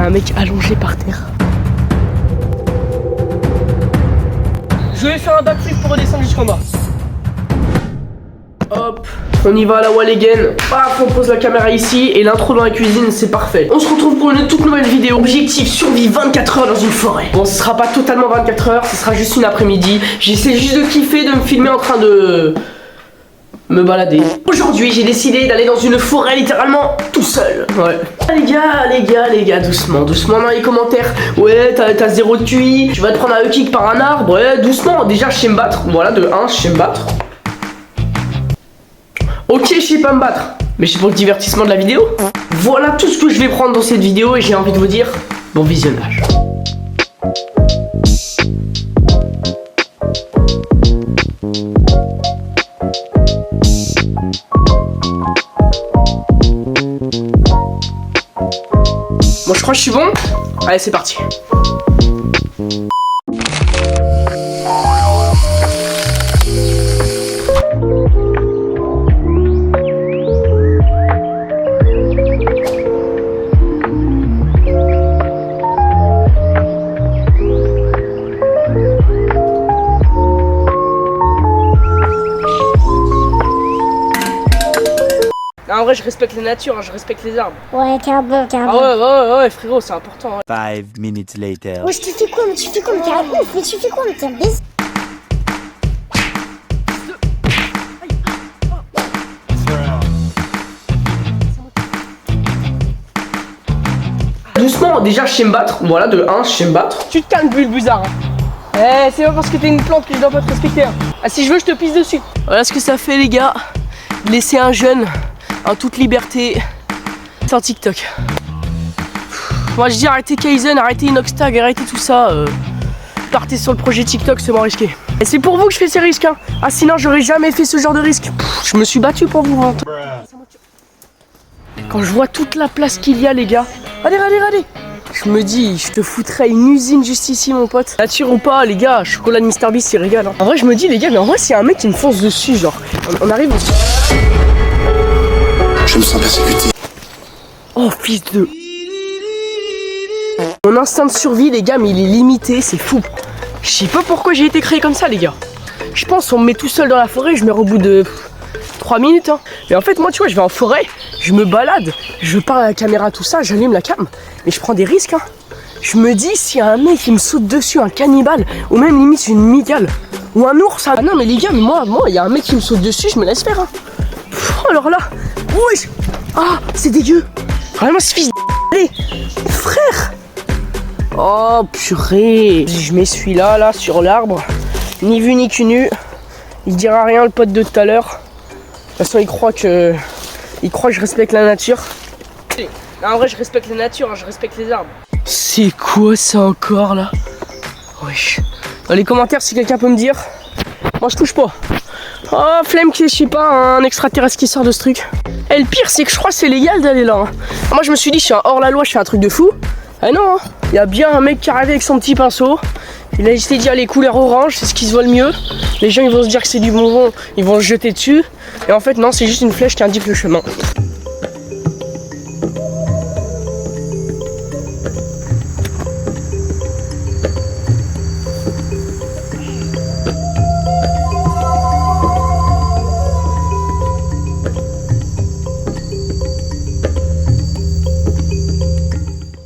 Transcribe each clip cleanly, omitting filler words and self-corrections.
un mec allongé par terre. Je vais faire un backflip pour redescendre jusqu'en bas. Hop, on y va à la wall again. Paf, on pose la caméra ici et l'intro dans la cuisine, c'est parfait. On se retrouve pour une toute nouvelle vidéo. Objectif survie 24 heures dans une forêt. Bon, ce sera pas totalement 24 heures, ce sera juste une après-midi. J'essaie juste de kiffer, de me filmer en train de me balader. Aujourd'hui, j'ai décidé d'aller dans une forêt littéralement tout seul. Ouais. Les gars, doucement dans les commentaires. Ouais, t'as zéro de QI, tu vas te prendre un E-kick par un arbre. Ouais, doucement. Déjà, je sais me battre. Voilà, de 1, je sais me battre. Ok, je sais pas me battre, mais c'est pour le divertissement de la vidéo. Voilà tout ce que je vais prendre dans cette vidéo et j'ai envie de vous dire bon visionnage. Bon, je crois que je suis bon. Allez, c'est parti. En vrai, je respecte la nature, hein, je respecte les arbres. Ouais, carrément. Ah ouais, frérot, c'est important. Ouais. 5 minutes later. Ouais, tu fais quoi, mais tu fais quoi, mais t'es un ouf, mais tu fais quoi, mais t'es un baiser. Doucement, déjà je sais me battre. Voilà, de 1, je sais me battre. Tu te calmes, Bulbuzard. Hein. Eh, c'est pas parce que t'es une plante que je dois pas te respecter. Hein. Ah, si je veux, je te pisse dessus. Voilà ce que ça fait, les gars. Laisser un jeune en toute liberté sur TikTok. Moi je dis arrêtez Kaizen, arrêtez Inoxtag, arrêtez tout ça. Partez sur le projet TikTok, c'est moins risqué. Et c'est pour vous que je fais ces risques. Hein. Ah sinon j'aurais jamais fait ce genre de risque. Je me suis battu pour vous. Hein. Quand je vois toute la place qu'il y a, les gars. Allez. Je me dis, je te foutrais une usine juste ici, mon pote. Nature ou pas, les gars, chocolat de Mr Beast, il régale. Hein. En vrai, je me dis, les gars, mais en vrai, s'il y a un mec qui me fonce dessus, genre, on arrive. Je me sens persécuté. Oh, fils de. Mon instinct de survie, les gars, mais il est limité, c'est fou. Je sais pas pourquoi j'ai été créé comme ça, les gars. Je pense qu'on me met tout seul dans la forêt, je meurs au bout de 3 minutes. Hein. Mais en fait, moi, tu vois, je vais en forêt, je me balade, je parle à la caméra, tout ça, j'allume la cam. Mais je prends des risques, hein. Je me dis, s'il y a un mec qui me saute dessus, un cannibale, ou même limite une migale, ou un ours, ah non, mais les gars, mais moi, il y a un mec qui me saute dessus, je me laisse faire, hein. Pff, alors là, oui. Ah, c'est dégueu. Vraiment, ce fils de... Allez, frère. Oh, purée. Je m'essuie là, sur l'arbre. Ni vu ni nu. Il dira rien, le pote de tout à l'heure. De toute façon, il croit que je respecte la nature. En vrai, je respecte la nature, hein, je respecte les arbres. C'est quoi ça encore là? Wesh. Dans les commentaires, si quelqu'un peut me dire. Moi, je touche pas. Oh, flemme qui est, je sais pas, un extraterrestre qui sort de ce truc. Et le pire, c'est que je crois que c'est légal d'aller là. Hein. Moi, je me suis dit, je suis un hors-la-loi, je fais un truc de fou. Ah non, il y a bien un mec qui arrive avec son petit pinceau. Il a hésité dit, les couleurs orange, c'est ce qui se voit le mieux. Les gens, ils vont se dire que c'est du bonbon, ils vont se jeter dessus. Et en fait, non, c'est juste une flèche qui indique le chemin.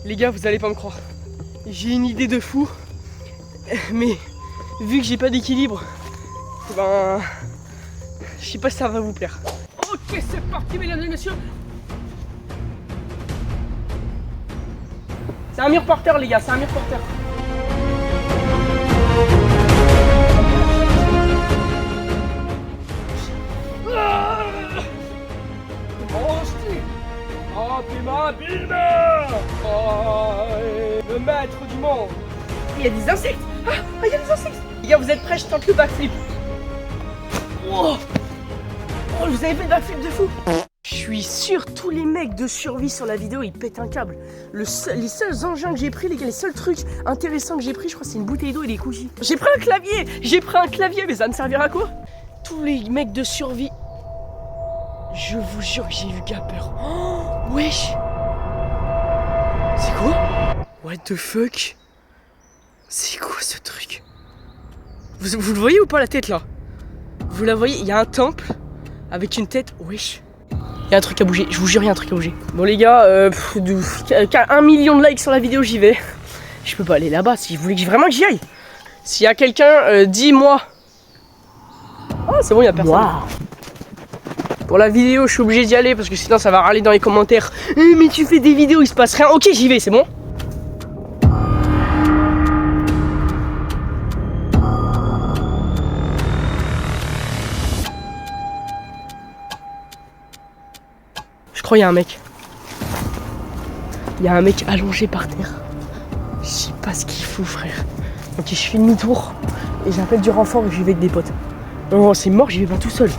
Les gars, vous allez pas me croire. J'ai une idée de fou. Mais vu que j'ai pas d'équilibre, ben je sais pas si ça va vous plaire. Ok, c'est parti, mesdames et messieurs. C'est un mur porteur, les gars, c'est un mur porteur. Oh, t'es ma bille. Oh, le maître du monde. Il y a des insectes. Ah, il y a des insectes. Les gars, vous êtes prêts? Je tente le backflip. Oh, vous avez fait le backflip de fou. Je suis sûr, tous les mecs de survie sur la vidéo, ils pètent un câble. Les seuls engins que j'ai pris, les gars, les seuls trucs intéressants que j'ai pris, je crois, c'est une bouteille d'eau et des couchis. J'ai pris un clavier, mais ça me servira à quoi? Tous les mecs de survie, je vous jure que j'ai eu peur. Oh, wesh. C'est quoi? What the fuck? C'est quoi ce truc? Vous le voyez ou pas la tête là? Vous la voyez? Il y a un temple avec une tête. Wesh. Il y a un truc à bouger, je vous jure, il y a un truc à bouger. Bon les gars, 1 million de likes sur la vidéo, j'y vais. Je peux pas aller là-bas, si vous voulez vraiment que j'y aille. S'il y a quelqu'un, dis-moi. Oh c'est bon, il y a personne. Wow. Pour la vidéo, je suis obligé d'y aller parce que sinon ça va râler dans les commentaires. Mais tu fais des vidéos, il se passe rien. Ok, j'y vais, c'est bon. Je crois qu'il y a un mec. Il y a un mec allongé par terre. Je sais pas ce qu'il fout, frère. Ok, je fais demi-tour et j'appelle du renfort et j'y vais avec des potes. Non, c'est mort, j'y vais pas tout seul.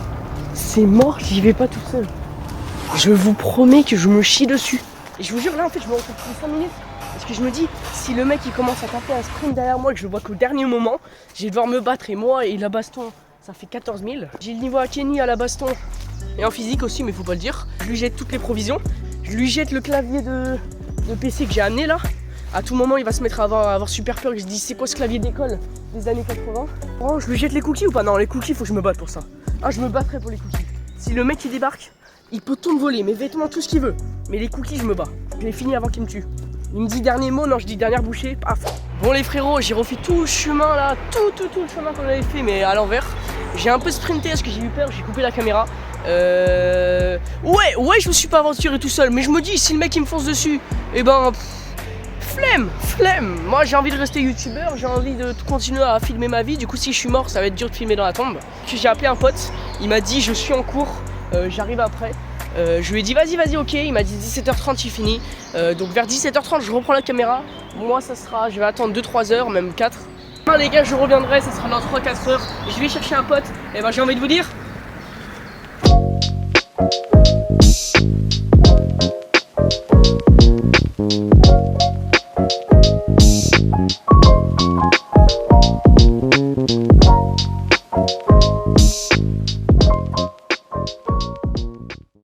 C'est mort, j'y vais pas tout seul. Je vous promets que je me chie dessus. Et je vous jure, là en fait, je me retrouve pour 5 minutes. Parce que je me dis, si le mec il commence à taper un sprint derrière moi et que je le vois qu'au dernier moment, je vais devoir me battre. Et moi et la baston, ça fait 14 000. J'ai le niveau à Kenny à la baston. Et en physique aussi, mais faut pas le dire. Je lui jette toutes les provisions. Je lui jette le clavier de PC que j'ai amené là. À tout moment, il va se mettre à avoir super peur. Que je dis, c'est quoi ce clavier d'école des années 80? Oh, je lui jette les cookies ou pas? Non, les cookies, faut que je me batte pour ça. Ah, je me battrai pour les cookies. Si le mec il débarque, il peut tout me voler, mes vêtements, tout ce qu'il veut. Mais les cookies, je me bats. Je l'ai fini avant qu'il me tue. Il me dit dernier mot, non, je dis dernière bouchée, paf. Bon les frérots, j'ai refait tout le chemin là, tout le chemin qu'on avait fait, mais à l'envers. J'ai un peu sprinté parce que j'ai eu peur, j'ai coupé la caméra. Ouais, je me suis pas aventuré tout seul, mais je me dis, si le mec il me fonce dessus, eh ben, flemme. Moi j'ai envie de rester youtubeur, j'ai envie de continuer à filmer ma vie. Du coup, si je suis mort, ça va être dur de filmer dans la tombe. J'ai appelé un pote, il m'a dit, je suis en cours, j'arrive après. Je lui ai dit vas-y ok, il m'a dit 17h30 il finit, donc vers 17h30 je reprends la caméra. Moi ça sera, je vais attendre 2-3 heures, même 4. Les gars, je reviendrai, ça sera dans 3-4 heures. Je vais chercher un pote, et ben j'ai envie de vous dire